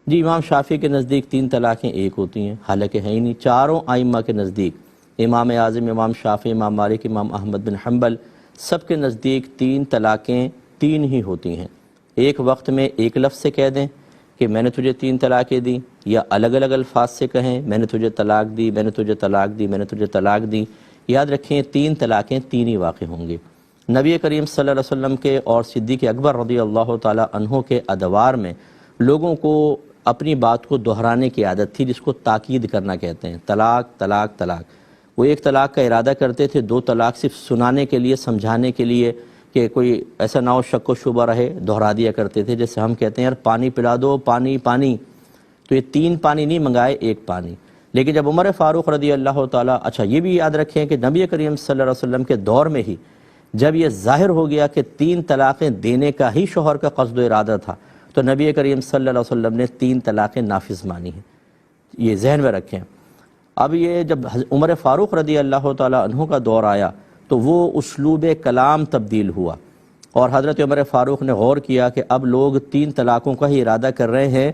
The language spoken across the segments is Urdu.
جی امام شافعی کے نزدیک 3 طلاقیں ایک ہوتی ہیں، حالانکہ ہیں ہی نہیں۔ چاروں ائمہ کے نزدیک، امام اعظم، امام شافعی، امام مالک، امام احمد بن حنبل، سب کے نزدیک 3 طلاقیں 3 ہی ہوتی ہیں۔ ایک وقت میں ایک لفظ سے کہہ دیں کہ میں نے تجھے 3 طلاقیں دی، یا الگ الگ الفاظ سے کہیں میں نے تجھے طلاق دی، میں نے تجھے طلاق دی، میں نے تجھے طلاق دی۔ یاد رکھیں 3 طلاقیں 3 ہی واقع ہوں گی۔ نبی کریم صلی اللہ علیہ وسلم کے اور صدیق اکبر رضی اللہ تعالی عنہ کے ادوار میں لوگوں کو اپنی بات کو دہرانے کی عادت تھی، جس کو تاکید کرنا کہتے ہیں، طلاق طلاق طلاق۔ وہ ایک طلاق کا ارادہ کرتے تھے، 2 طلاق صرف سنانے کے لیے، سمجھانے کے لیے، کہ کوئی ایسا نہ ہو شک و شبہ رہے، دہرا دیا کرتے تھے۔ جیسے ہم کہتے ہیں یار پانی پلا دو، پانی پانی، تو یہ 3 پانی نہیں منگائے، 1 پانی۔ لیکن جب عمر فاروق رضی اللہ تعالیٰ، اچھا یہ بھی یاد رکھیں کہ نبی کریم صلی اللہ علیہ وسلم کے دور میں ہی جب یہ ظاہر ہو گیا کہ 3 طلاقیں دینے کا ہی شوہر کا قصد و ارادہ تھا، تو نبی کریم صلی اللہ علیہ وسلم نے 3 طلاقیں نافذ مانی ہیں، یہ ذہن میں رکھیں۔ اب یہ جب عمر فاروق رضی اللہ تعالیٰ عنہ کا دور آیا تو وہ اسلوب کلام تبدیل ہوا، اور حضرت عمر فاروق نے غور کیا کہ اب لوگ 3 طلاقوں کا ہی ارادہ کر رہے ہیں،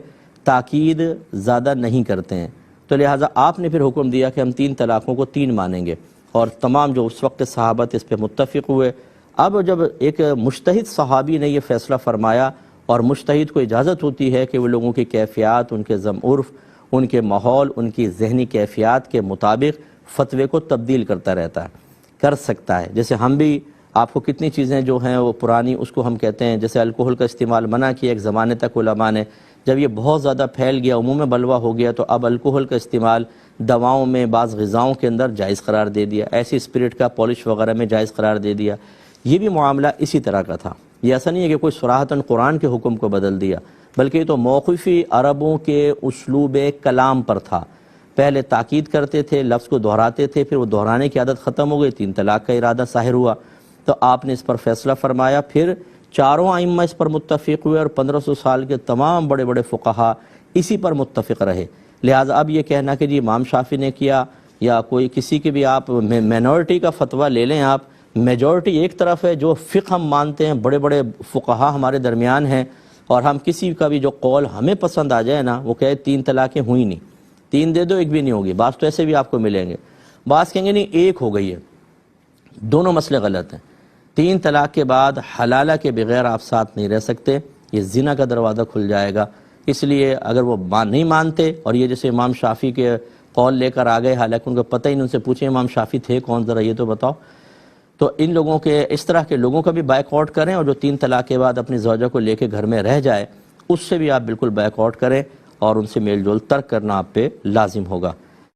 تاکید زیادہ نہیں کرتے ہیں، تو لہٰذا آپ نے پھر حکم دیا کہ ہم 3 طلاقوں کو 3 مانیں گے، اور تمام جو اس وقت صحابہ اس پہ متفق ہوئے۔ اب جب ایک مجتہد صحابی نے یہ فیصلہ فرمایا، اور مجتہد کو اجازت ہوتی ہے کہ وہ لوگوں کی کیفیات، ان کے ذم عرف، ان کے ماحول، ان کی ذہنی کیفیات کے مطابق فتوے کو تبدیل کرتا رہتا ہے، کر سکتا ہے۔ جیسے ہم بھی، آپ کو کتنی چیزیں جو ہیں وہ پرانی، اس کو ہم کہتے ہیں، جیسے الکوہل کا استعمال منع کیا ایک زمانے تک علماء نے، جب یہ بہت زیادہ پھیل گیا، عموم بلوہ ہو گیا، تو اب الکوہل کا استعمال دواؤں میں، بعض غذاؤں کے اندر جائز قرار دے دیا، ایسی اسپرٹ کا پالش وغیرہ میں جائز قرار دے دیا۔ یہ بھی معاملہ اسی طرح کا تھا، یہ ایسا نہیں ہے کہ کوئی صراحتاً قرآن کے حکم کو بدل دیا، بلکہ یہ تو موقفی عربوں کے اسلوب کلام پر تھا۔ پہلے تاکید کرتے تھے، لفظ کو دہراتے تھے، پھر وہ دہرانے کی عادت ختم ہو گئی، 3 طلاق کا ارادہ ظاہر ہوا، تو آپ نے اس پر فیصلہ فرمایا۔ پھر چاروں ائمہ اس پر متفق ہوئے، اور 1500 سال کے تمام بڑے بڑے فقہا اسی پر متفق رہے۔ لہٰذا اب یہ کہنا کہ جی امام شافعی نے کیا، یا کوئی کسی کے بھی آپ مینورٹی کا فتویٰ لے لیں، آپ میجورٹی ایک طرف ہے جو فقہ ہم مانتے ہیں، بڑے بڑے فقہا ہمارے درمیان ہیں، اور ہم کسی کا بھی جو قول ہمیں پسند آ جائے نا، وہ کہے 3 طلاقیں ہوئی نہیں، 3 دے دو، 1 بھی نہیں ہوگی۔ بعض تو ایسے بھی آپ کو ملیں گے، بعض کہیں گے نہیں 1 ہو گئی ہے۔ دونوں مسئلے غلط ہیں۔ 3 طلاق کے بعد حلالہ کے بغیر آپ ساتھ نہیں رہ سکتے، یہ زنا کا دروازہ کھل جائے گا۔ اس لیے اگر وہ نہیں مانتے، اور یہ جیسے امام شافعی کے قول لے کر آ گئے، حالانکہ ان کو پتہ ہی نہیں، ان سے پوچھیں امام شافعی تھے کون، ذرا یہ تو بتاؤ، تو ان لوگوں کے، اس طرح کے لوگوں کا بھی بائک آؤٹ کریں، اور جو 3 طلاق کے بعد اپنی زوجہ کو لے کے گھر میں رہ جائے، اس سے بھی آپ بالکل بائک آؤٹ کریں، اور ان سے میل جول ترک کرنا آپ پہ لازم ہوگا۔